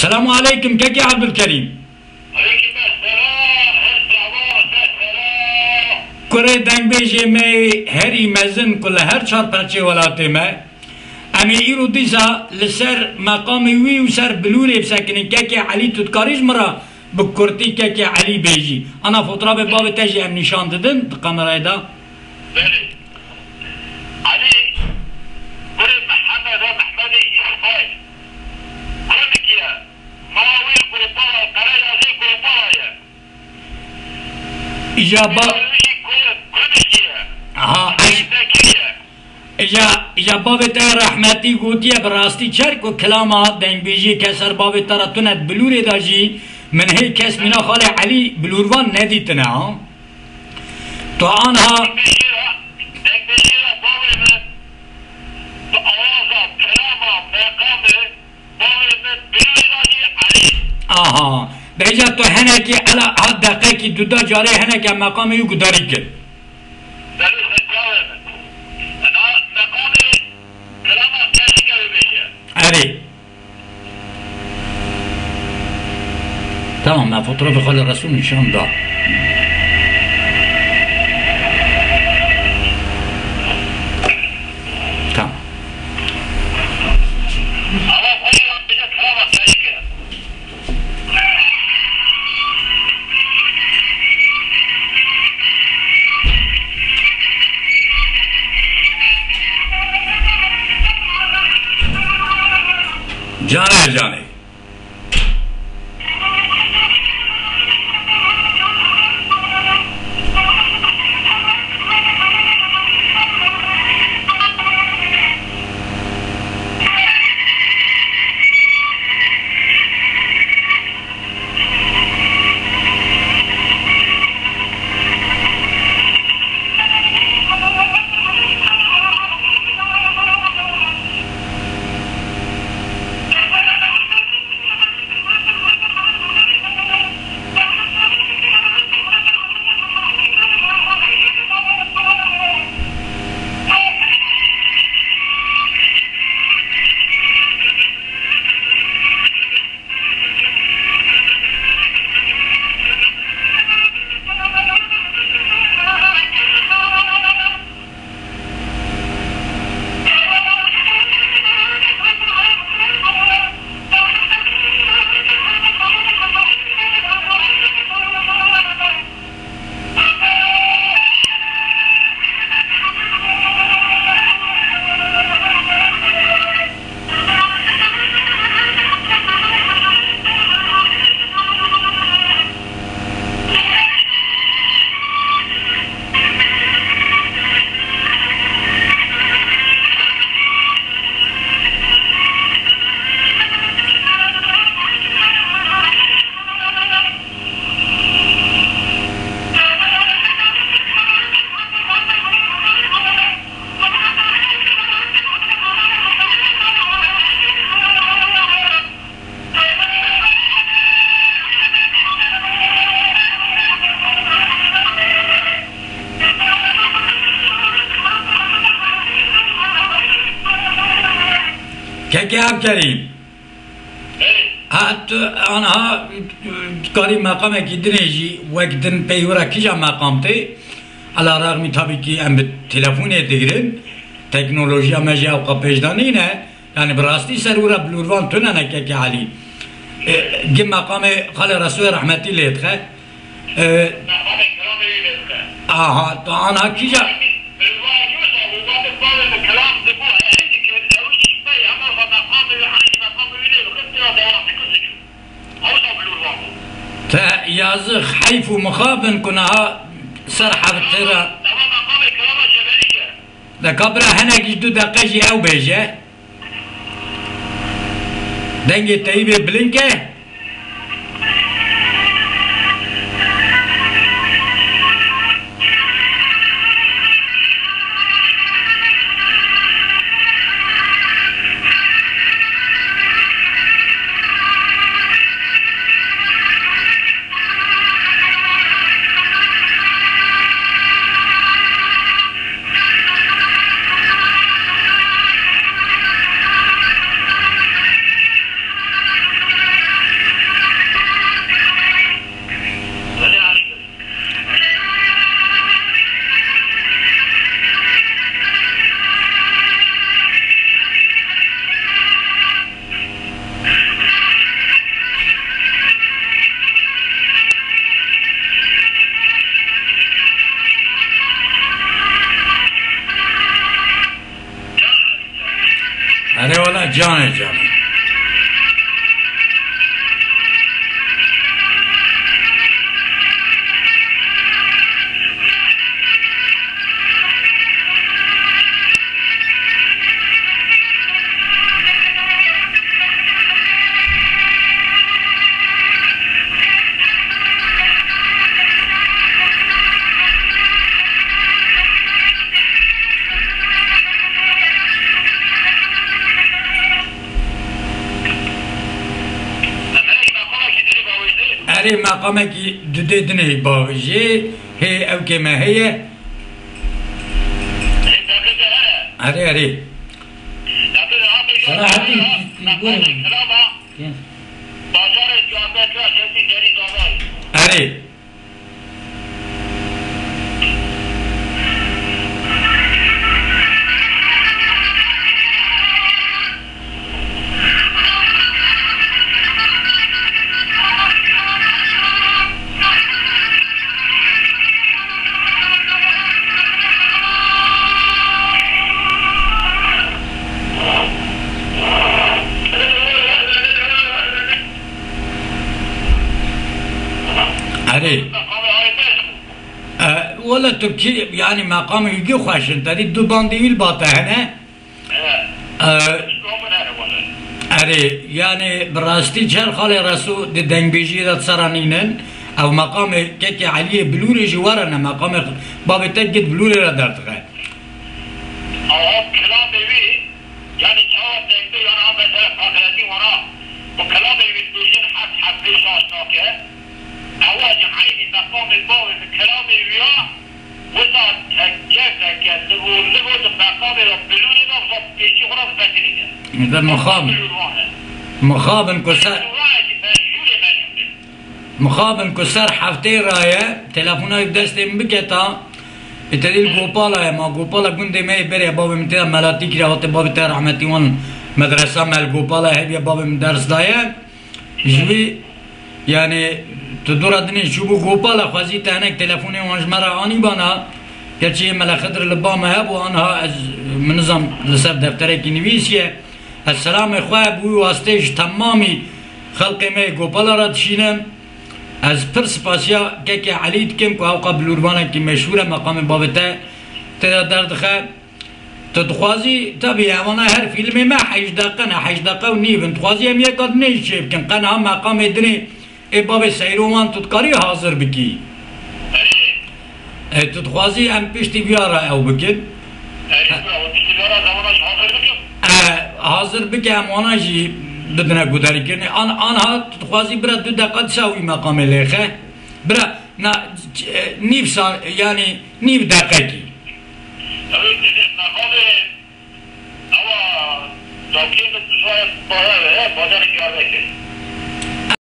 السلام عليكم كيف يا عبد الكريم؟ عليكم السلام السلام. كره دنگ بیجه می هری مزن کل هر چهار پرچه ولاته ما امی ایرو دیزا لسر مقام وی و سر بلوری بسکنین که علی تودکاریج مرا بکرتی که علی بیجی انا فوترا به باب تجی ام نشان دادن کامرای دا بله علی بره محمد و محمد اسماعیل كونكيا ماوي قرباء قرايازي قرباء اجابه كونكيا ها اجا باب تا رحمتی گوتیه براستی چرک و کلاما دنگ بیجی کسر باب تا تونت بلوری داجی من هی کس منا خال علی بلوروان ندیتنه ها تو آنها آها بیجا تو هنه که علا حد دقیقه که دو جاره هنه که مقام یو گداری کرد اره تمام من فطره بخال الرسول نشان دا تمام جانه جانه که عبد کریم حتی آنها کاری مقام کی دنیجی وقت دن پیورا کجا مقام تی علا رغمی تابی که ام به تلفونه دیگرن تکنولوژیا مجی او قپشدانی نه یعنی براستی سرورا بلوروان تو نه که علی گم مقام خال رسول رحمتی لیت خه آها تو آنها کجا تا يازخ حيف مخابن كنها صرحة بالطيرة دا كبرا هنا جدو دقاجي او بيجا دنجي تايبي بلنكه اري مقامك ددني باجي هي او كما هي اري صراحة يقول اري اري ولا تركي يعني مقام يجي خوشن تري دو باندي الباطه هنا اري يعني براستي جهل خالي رسو دي دنبيجي دا تصرانينن او مقام كيكي علي بلوري جوارنا مقام بابي تجد بلوري را دردغه كلام بيبي يعني جواب دنبي وانا مثلا فاكرتي وانا وكلام بيبي بيجين حد بيش اشناكه اواجه عيني مقام الباوي بكلام بيبيا وصاد كيف لغو مقام بلوري نفسه بيجي خلاص باتريده اذا مخابن كسر مخابن كسر حفتي رايه تلفوني بدستم بكتا اتدل غوبالا ما غوبالا كنت ما يبري بابا متى ملاتي كده هات بابا تاع رحمتي وان مدرسه مال غوبالا هي بابا مدرس دايه جوي يعني تدور ادني شوبو غوبالا خزيت هناك تلفوني وانج مره اني بنا كلشي ملا خضر لباما هبو انها منظم لسر دفتري كنيسيه السلام خواه بوی واسطهش تمامی خلق می گوپالا را تشینم از پر سپاسیا که علید کم که اوقا بلوربانه که مشهور مقام بابته تدا دردخه تدخوازی طبعی اوانا هر فیلم ما 8 دقیقه نه 8 دقیقه و نیو تخوازی هم یک آد نیشه بکن قنه هم مقام دنی ای باب سیروان تدکاری حاضر بکی تدخوازی هم پشتی بیاره او بکن حاضر بکم آنها جی بدنا گوداری کنی آنها تخوازی برا 2 دقیقه تساوی مقام لیخه برا نا نیف سال یعنی نیف دقیقه کی مقام اوا توکیل شاید بازار کار بکنی